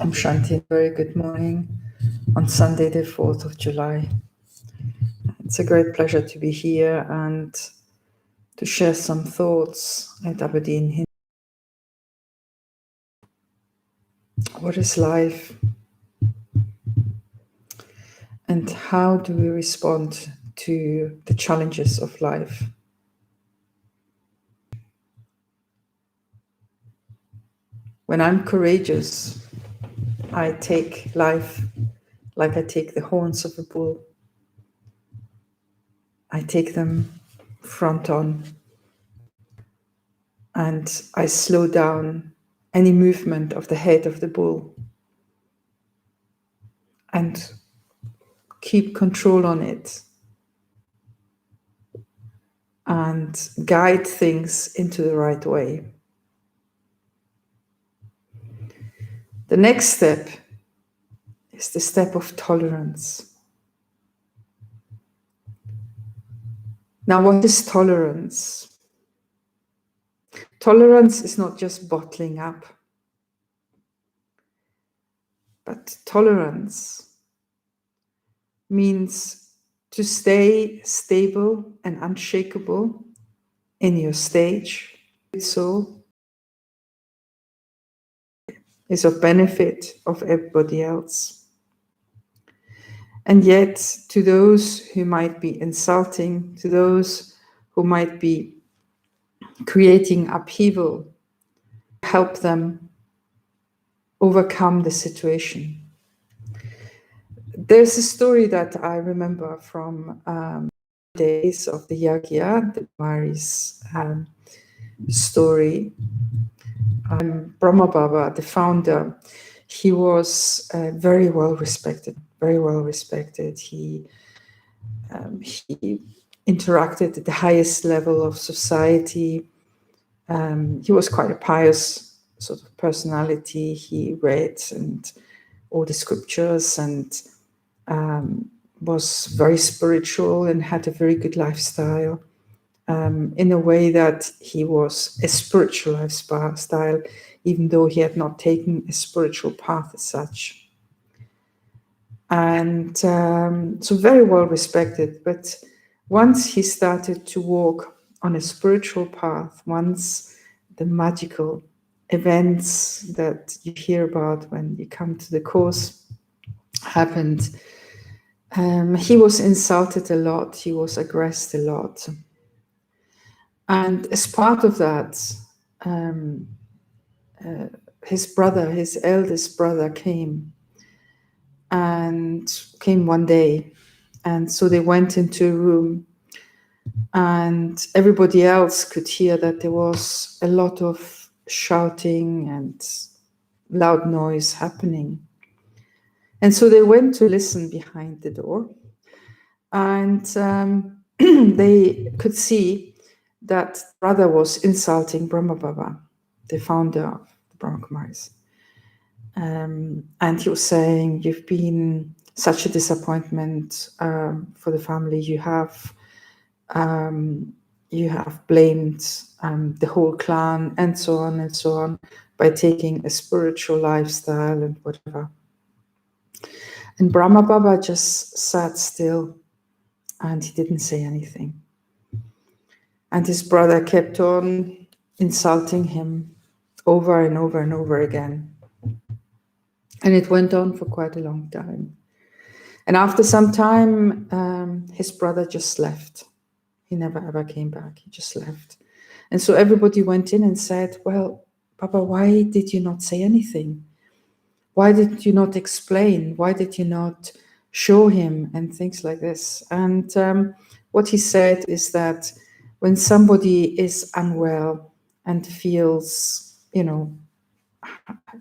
Om Shanti, very good morning on Sunday, the 4th of July. It's a great pleasure to be here and to share some thoughts at Aberdeen.Hindu. What is life? And how do we respond to the challenges of life? When I'm courageous, I take life like I take the horns of a bull. I take them front on, and I slow down any movement of the head of the bull and keep control on it and guide things into the right way. The next step is the step of tolerance. Now, what is tolerance? Tolerance is not just bottling up, but tolerance means to stay stable and unshakable in your stage. So is of benefit of everybody else. And yet, to those who might be insulting, to those who might be creating upheaval, help them overcome the situation. There's a story that I remember from days of the Yagya, the Mari's story. Brahma Baba, the founder, he was very well respected. He interacted at the highest level of society. He was quite a pious sort of personality. He read and all the scriptures and was very spiritual and had a very good lifestyle. In a way that he was a spiritual lifestyle, even though he had not taken a spiritual path as such. And so very well respected. But once he started to walk on a spiritual path, once the magical events that you hear about when you come to the course happened, he was insulted a lot, he was aggressed a lot. And as part of that, his eldest brother came one day. And so they went into a room, and everybody else could hear that there was a lot of shouting and loud noise happening. And so they went to listen behind the door, and they could see that brother was insulting Brahma Baba, the founder of the Brahma Kumaris. And he was saying, "You've been such a disappointment for the family. You have blamed the whole clan and so on by taking a spiritual lifestyle and whatever." And Brahma Baba just sat still and he didn't say anything. And his brother kept on insulting him over and over and over again. And it went on for quite a long time. And after some time, his brother just left. He never ever came back. He just left. And so everybody went in and said, "Well, Papa, why did you not say anything? Why did you not explain? Why did you not show him?" And things like this. And what he said is that when somebody is unwell and feels,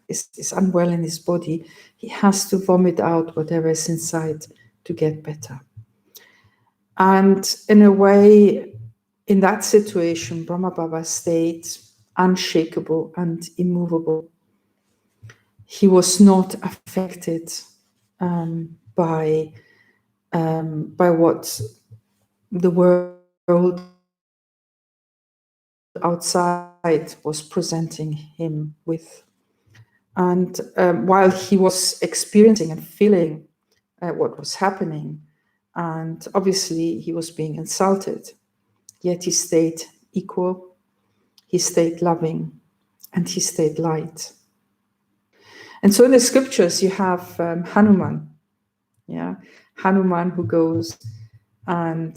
is unwell in his body, he has to vomit out whatever is inside to get better. And in a way, in that situation, Brahma Baba stayed unshakable and immovable. He was not affected by what the world outside was presenting him with. And while he was experiencing and feeling what was happening, and obviously he was being insulted, yet he stayed equal, he stayed loving, and he stayed light. And so in the scriptures you have Hanuman, Hanuman who goes and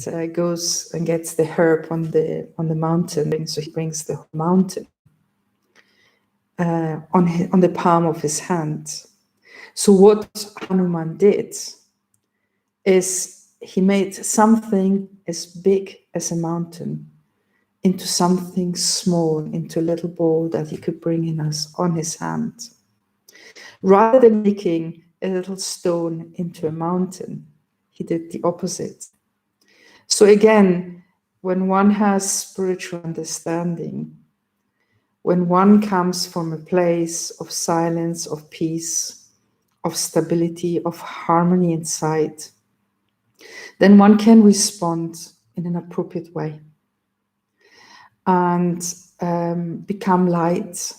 gets the herb on the mountain. So he brings the mountain on the palm of his hand. So what Hanuman did is he made something as big as a mountain into something small, into a little ball that he could bring on his hand. Rather than making a little stone into a mountain, he did the opposite. So again, when one has spiritual understanding, when one comes from a place of silence, of peace, of stability, of harmony inside, then one can respond in an appropriate way and become light.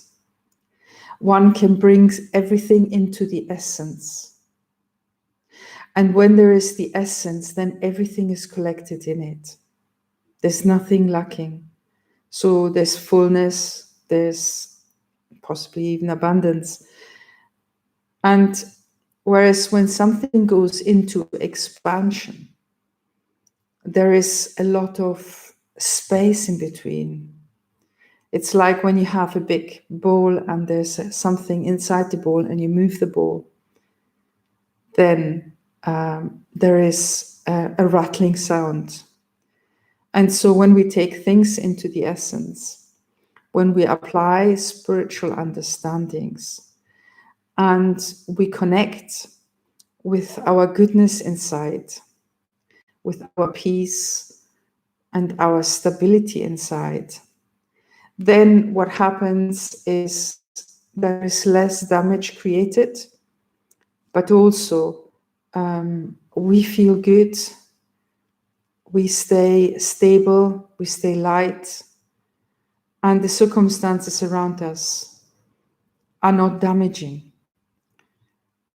One can bring everything into the essence. And when there is the essence, then everything is collected in it. There's nothing lacking. So there's fullness, there's possibly even abundance. And whereas when something goes into expansion, there is a lot of space in between. It's like when you have a big bowl and there's something inside the bowl and you move the bowl, then there is a rattling sound. And so when we take things into the essence, when we apply spiritual understandings and we connect with our goodness inside, with our peace and our stability inside, then what happens is there is less damage created, but also we feel good, we stay stable, we stay light, and the circumstances around us are not damaging.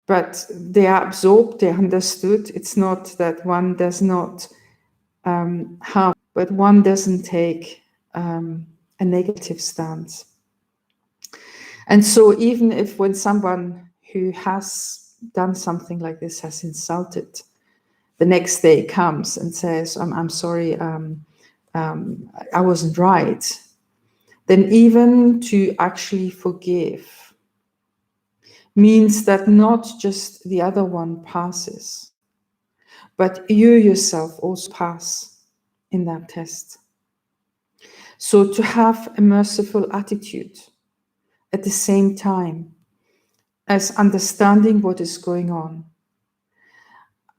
But they are absorbed, they are understood. It's not that one does not harm, but one doesn't take a negative stance. And so even if when someone who has done something like this has insulted, the next day comes and says, I'm sorry, I wasn't right, then even to actually forgive means that not just the other one passes, but you yourself also pass in that test. So to have a merciful attitude at the same time as understanding what is going on,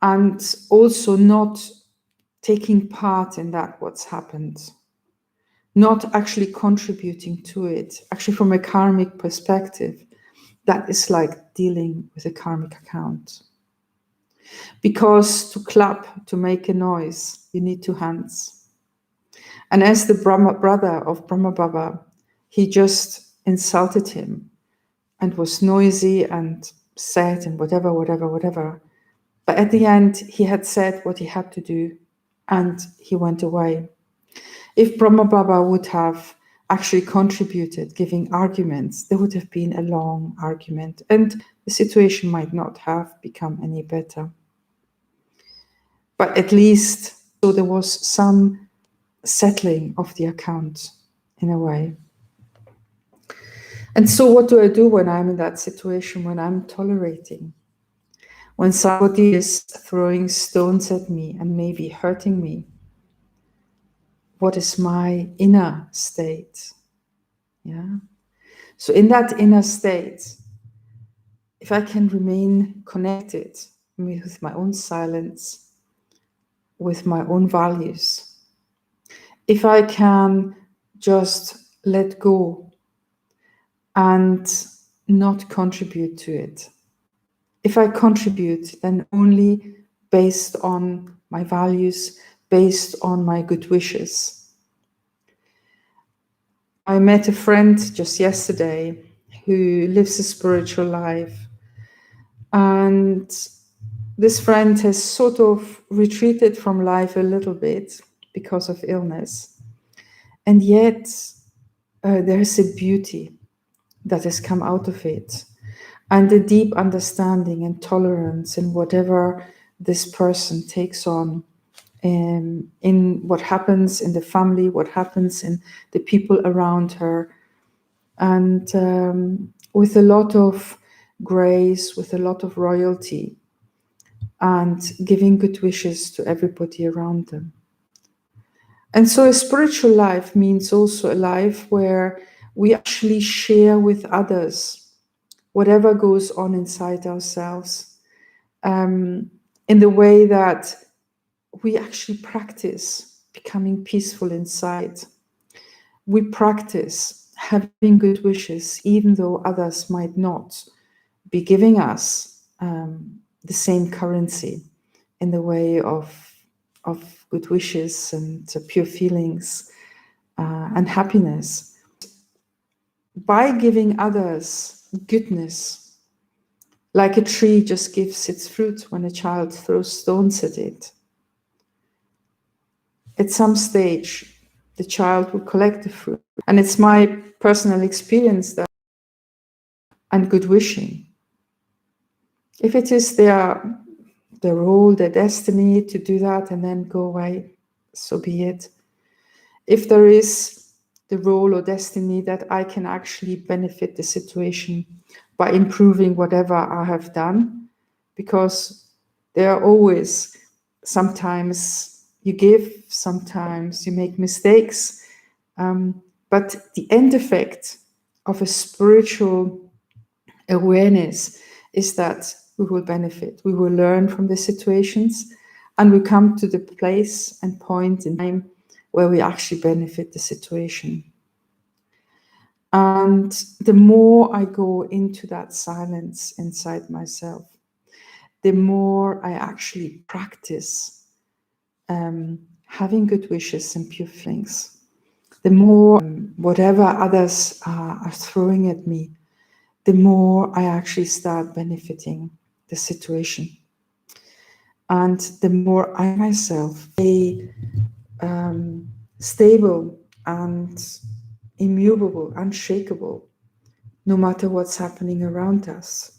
and also not taking part in that what's happened, not actually contributing to it. Actually, from a karmic perspective, that is like dealing with a karmic account. Because to clap, to make a noise, you need two hands. And as the brother of Brahma Baba, he just insulted him and was noisy and said and whatever. But at the end, he had said what he had to do and he went away. If Brahma Baba would have actually contributed, giving arguments, there would have been a long argument and the situation might not have become any better. But at least, so there was some settling of the account in a way. And so what do I do when I'm in that situation, when I'm tolerating? When somebody is throwing stones at me and maybe hurting me, what is my inner state? Yeah. So in that inner state, if I can remain connected with my own silence, with my own values, if I can just let go and not contribute to it. If I contribute, then only based on my values, based on my good wishes. I met a friend just yesterday who lives a spiritual life. And this friend has sort of retreated from life a little bit because of illness. And yet there is a beauty that has come out of it, and a deep understanding and tolerance in whatever this person takes on, in what happens in the family, what happens in the people around her, and with a lot of grace, with a lot of royalty, and giving good wishes to everybody around them. And so a spiritual life means also a life where we actually share with others whatever goes on inside ourselves, in the way that we actually practice becoming peaceful inside. We practice having good wishes, even though others might not be giving us the same currency in the way of good wishes and pure feelings and happiness. By giving others goodness, like a tree just gives its fruit when a child throws stones at it, at some stage, the child will collect the fruit. And it's my personal experience that, and good wishing, if it is their role, their destiny to do that and then go away, so be it. If there is the role or destiny that I can actually benefit the situation by improving whatever I have done, because there are always, sometimes you give, sometimes you make mistakes, but the end effect of a spiritual awareness is that we will benefit, we will learn from the situations, and we come to the place and point in time where we actually benefit the situation. And the more I go into that silence inside myself, the more I actually practice having good wishes and pure feelings. The more whatever others are throwing at me, the more I actually start benefiting the situation. And the more I myself stay stable and immovable, unshakable, no matter what's happening around us.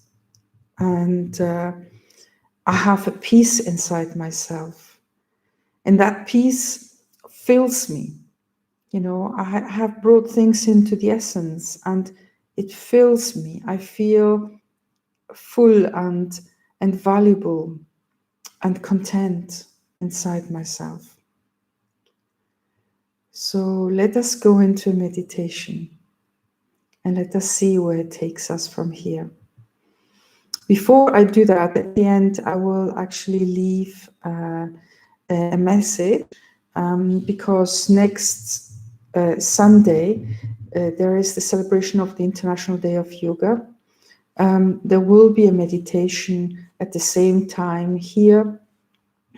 And I have a peace inside myself. And that peace fills me. You know, I have brought things into the essence and it fills me. I feel full and valuable and content inside myself. So let us go into meditation and let us see where it takes us from here. Before I do that, at the end, I will actually leave a message because next Sunday, there is the celebration of the International Day of Yoga. There will be a meditation at the same time here,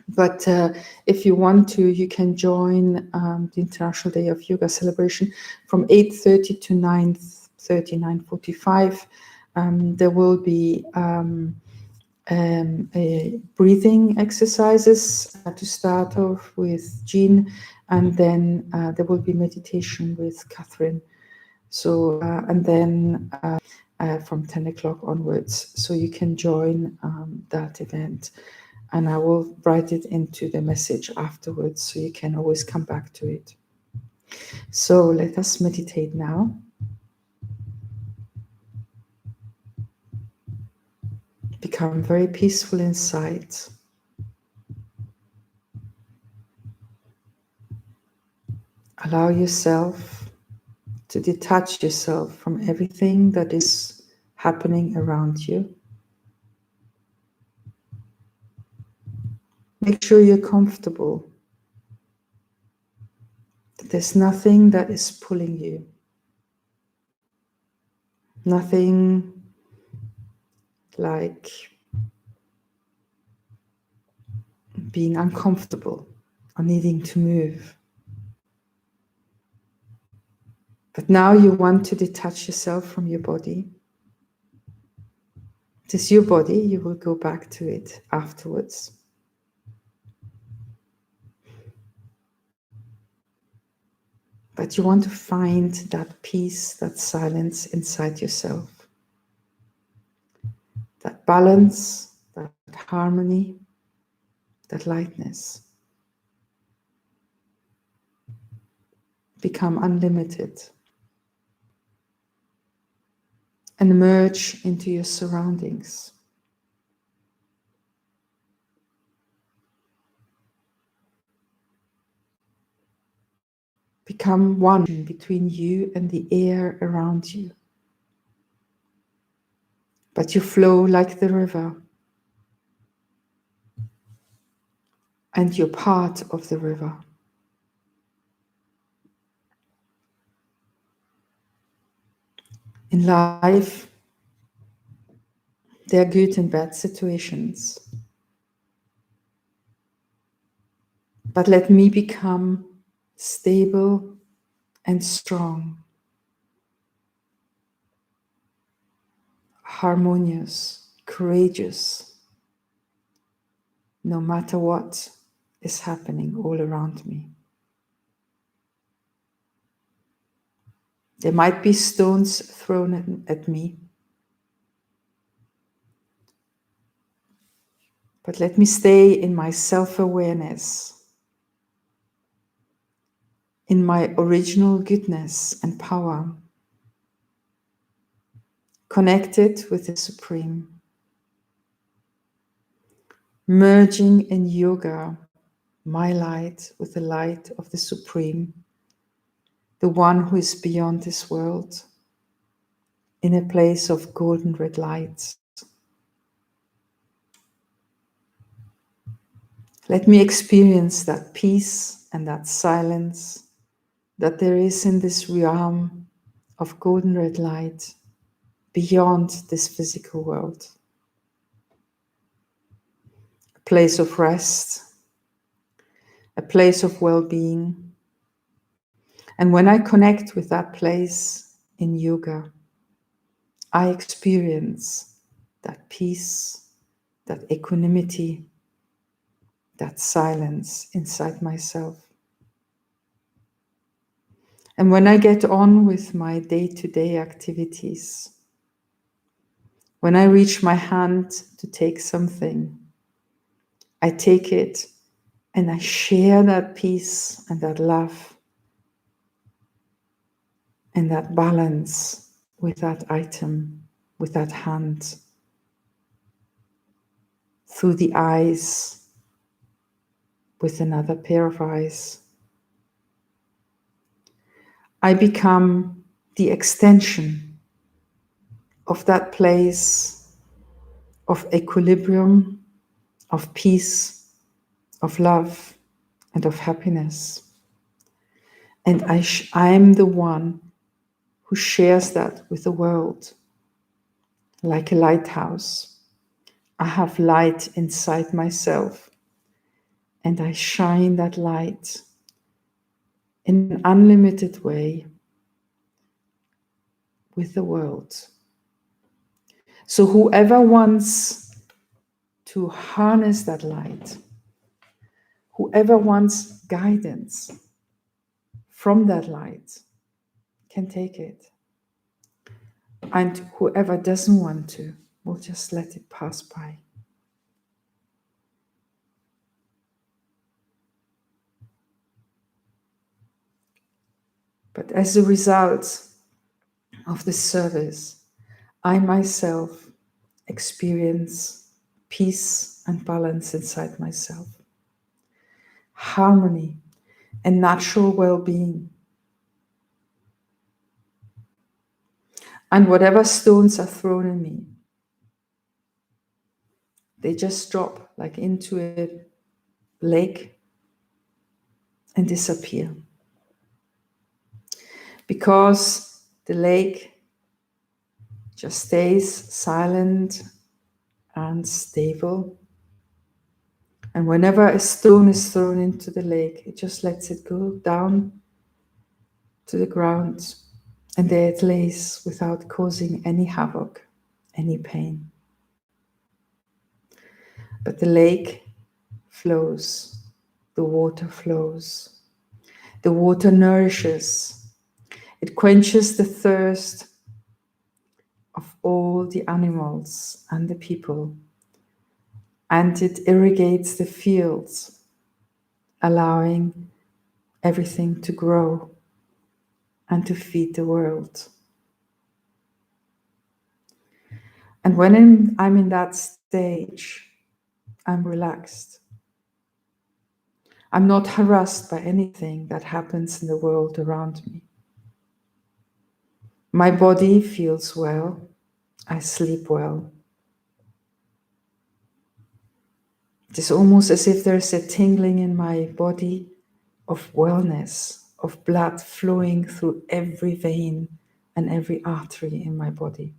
but if you want to, you can join the International Day of Yoga celebration from 8:30 to 9:30, 9:45. There will be breathing exercises to start off with Jean, and then there will be meditation with Catherine. So, and then from 10 o'clock onwards, so you can join that event. And I will write it into the message afterwards, so you can always come back to it. So let us meditate now. Become very peaceful inside. Allow yourself to detach yourself from everything that is happening around you. Make sure you're comfortable, that there's nothing that is pulling you. Nothing like being uncomfortable or needing to move. But now you want to detach yourself from your body. It is your body, you will go back to it afterwards. But you want to find that peace, that silence inside yourself. That balance, that harmony, that lightness. Become unlimited. And merge into your surroundings. Become one between you and the air around you. But you flow like the river. And you're part of the river. In life, there are good and bad situations. But let me become stable and strong, harmonious, courageous, no matter what is happening all around me. There might be stones thrown at me, but let me stay in my self-awareness, in my original goodness and power, connected with the Supreme, merging in yoga my light with the light of the Supreme, the one who is beyond this world, in a place of golden red light. Let me experience that peace and that silence that there is in this realm of golden red light beyond this physical world. A place of rest, a place of well-being. And when I connect with that place in yoga, I experience that peace, that equanimity, that silence inside myself. And when I get on with my day-to-day activities, when I reach my hand to take something, I take it and I share that peace and that love and that balance with that item, with that hand, through the eyes, with another pair of eyes. I become the extension of that place of equilibrium, of peace, of love, and of happiness. And I'm the one who shares that with the world, like a lighthouse. I have light inside myself, and I shine that light in an unlimited way with the world. So whoever wants to harness that light, whoever wants guidance from that light can take it. And whoever doesn't want to will just let it pass by. But as a result of this service, I myself experience peace and balance inside myself, harmony and natural well-being. And whatever stones are thrown at me, they just drop like into a lake and disappear. Because the lake just stays silent and stable. And whenever a stone is thrown into the lake, it just lets it go down to the ground. And there it lays without causing any havoc, any pain. But the lake flows, the water flows. The water nourishes. It quenches the thirst of all the animals and the people, and it irrigates the fields, allowing everything to grow and to feed the world. And when I'm in that stage, I'm relaxed. I'm not harassed by anything that happens in the world around me. My body feels well. I sleep well. It is almost as if there's a tingling in my body of wellness, of blood flowing through every vein and every artery in my body.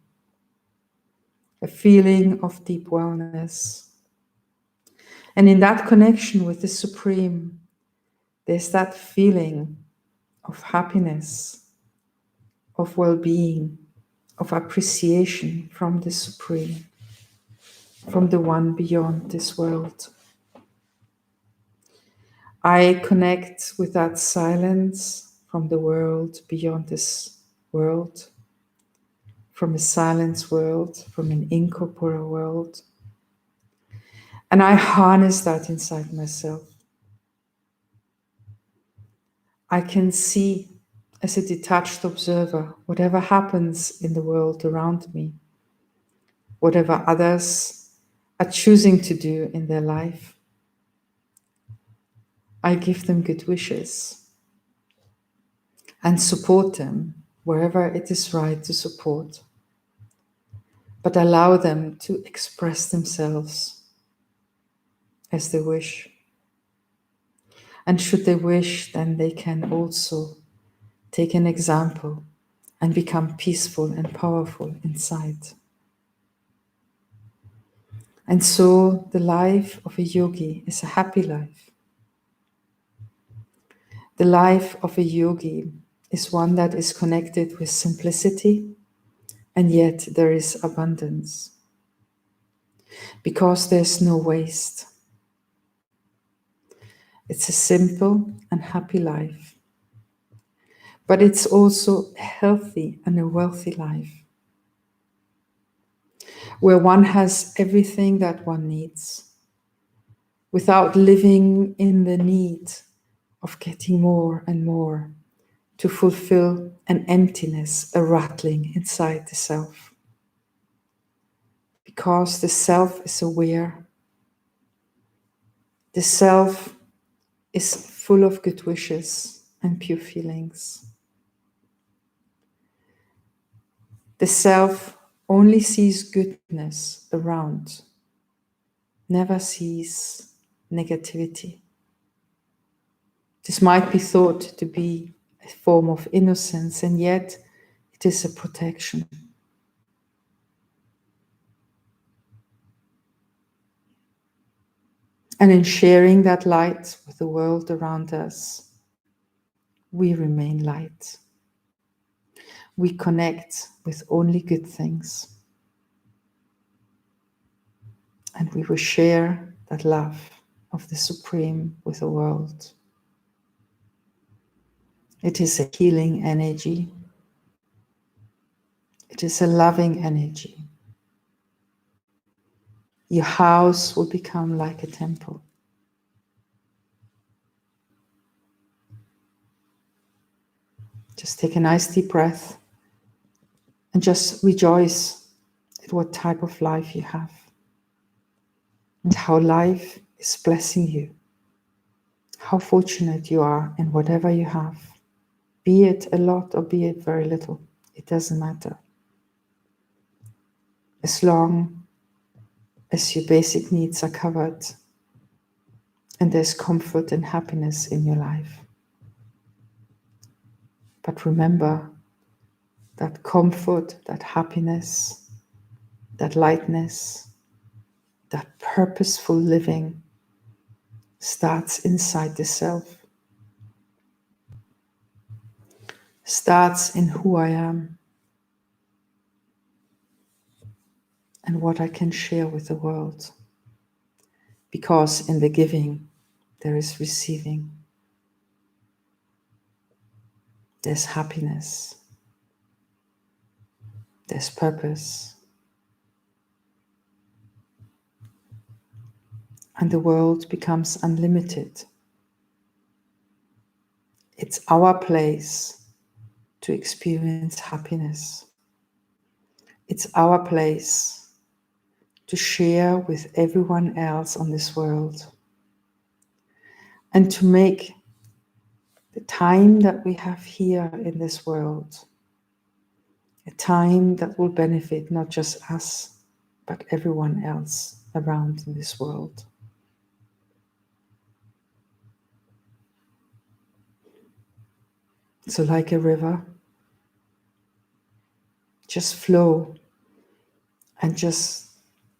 A feeling of deep wellness. And in that connection with the Supreme, there's that feeling of happiness, of well-being, of appreciation from the Supreme, from the one beyond this world. I connect with that silence from the world beyond this world, from a silence world, from an incorporeal world. And I harness that inside myself. I can see as a detached observer whatever happens in the world around me, whatever others are choosing to do in their life. I give them good wishes and support them wherever it is right to support, but allow them to express themselves as they wish. And should they wish, then they can also take an example and become peaceful and powerful inside. And so the life of a yogi is a happy life. The life of a yogi is one that is connected with simplicity, and yet there is abundance. Because there's no waste. It's a simple and happy life. But it's also a healthy and a wealthy life, where one has everything that one needs, without living in the need of getting more and more to fulfill an emptiness, a rattling inside the self. Because the self is aware, the self is full of good wishes and pure feelings. The self only sees goodness around, never sees negativity. This might be thought to be a form of innocence, and yet it is a protection. And in sharing that light with the world around us, we remain light. We connect with only good things. And we will share that love of the Supreme with the world. It is a healing energy. It is a loving energy. Your house will become like a temple. Just take a nice deep breath and just rejoice at what type of life you have and how life is blessing you. How fortunate you are in whatever you have. Be it a lot or be it very little. It doesn't matter. As long as your basic needs are covered and there's comfort and happiness in your life. But remember that comfort, that happiness, that lightness, that purposeful living starts inside the self. Starts in who I am and what I can share with the world. because in the giving there is receiving. There's happiness. There's purpose. And the world becomes unlimited. It's our place to experience happiness. It's our place to share with everyone else on this world and to make the time that we have here in this world a time that will benefit not just us, but everyone else around in this world. So like a river, just flow and just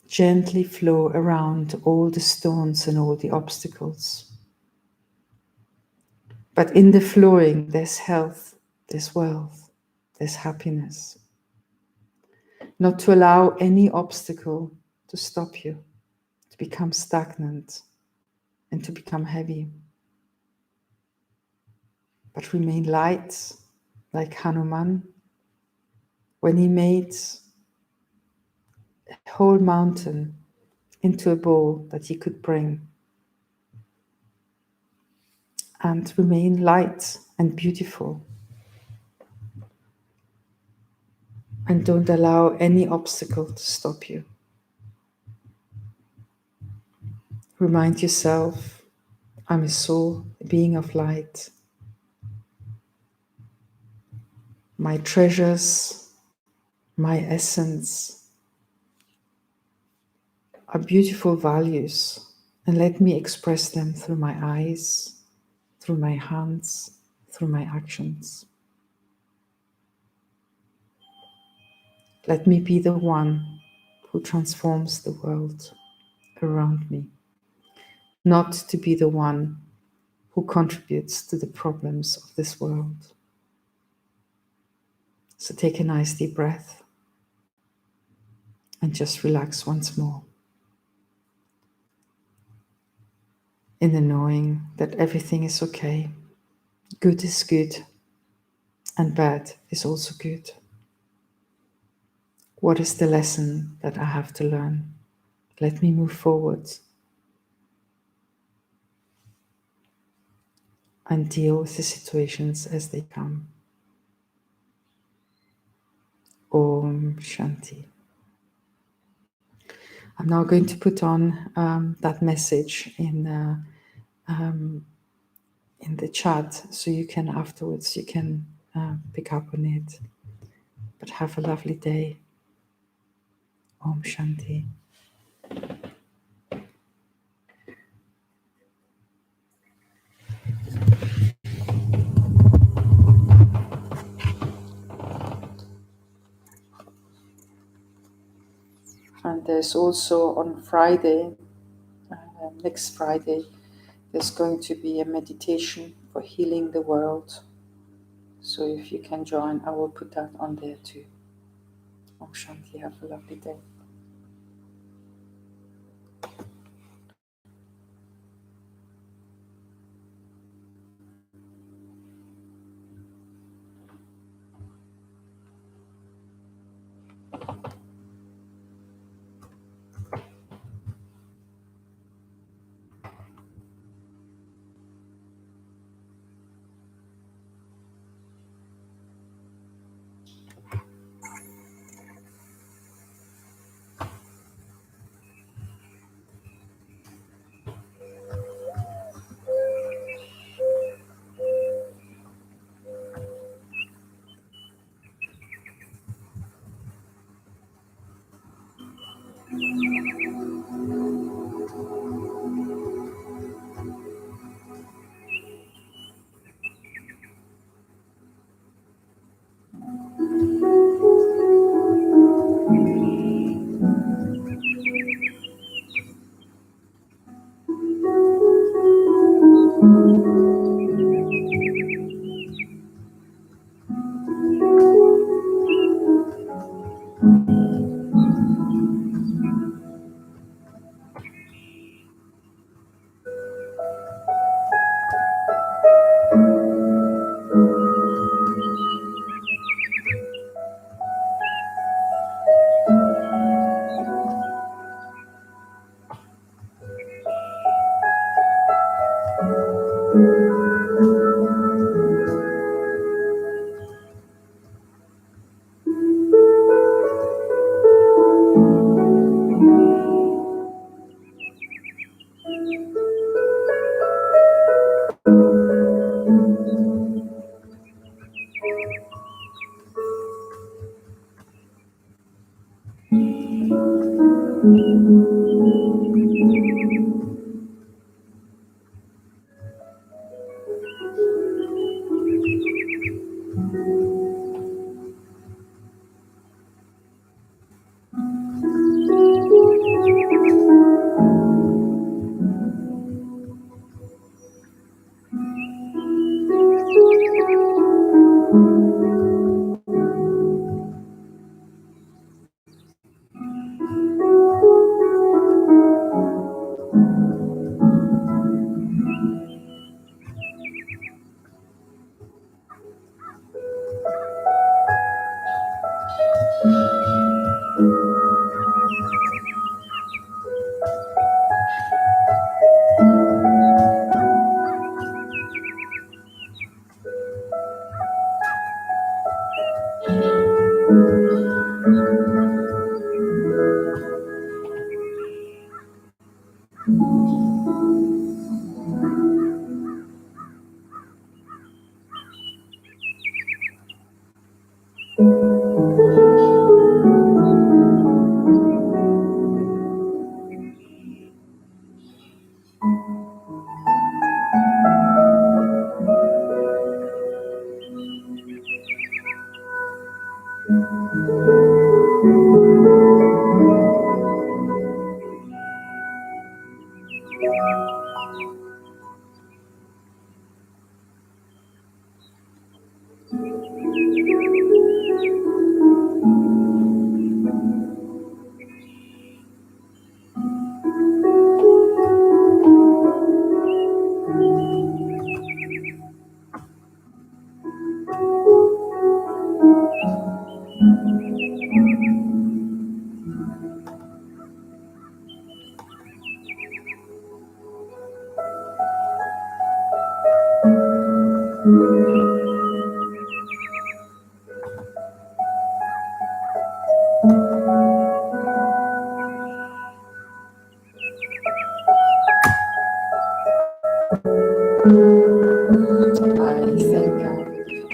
gently flow around all the stones and all the obstacles. But in the flowing, there's health, there's wealth, there's happiness. Not to allow any obstacle to stop you, to become stagnant and to become heavy. But remain light, like Hanuman, when he made a whole mountain into a bowl that he could bring. And remain light and beautiful. And don't allow any obstacle to stop you. Remind yourself, I'm a soul, a being of light. My treasures, my essence are beautiful values, and let me express them through my eyes, through my hands, through my actions. Let me be the one who transforms the world around me, not to be the one who contributes to the problems of this world. So take a nice deep breath and just relax once more in the knowing that everything is okay. Good is good and bad is also good. What is the lesson that I have to learn? Let me move forward and deal with the situations as they come. Om Shanti. I'm now going to put on that message in the chat, so you can afterwards pick up on it. But have a lovely day. Om Shanti. And there's also on Friday, next Friday, there's going to be a meditation for healing the world. So if you can join, I will put that on there too. Om Shanti, have a lovely day.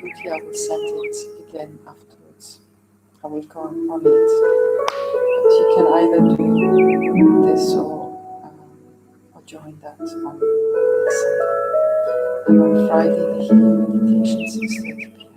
Quickly I will set it again afterwards. I will go on it. But you can either do this or join that on Sunday. And on Friday, the healing meditation, 6:30 p.m.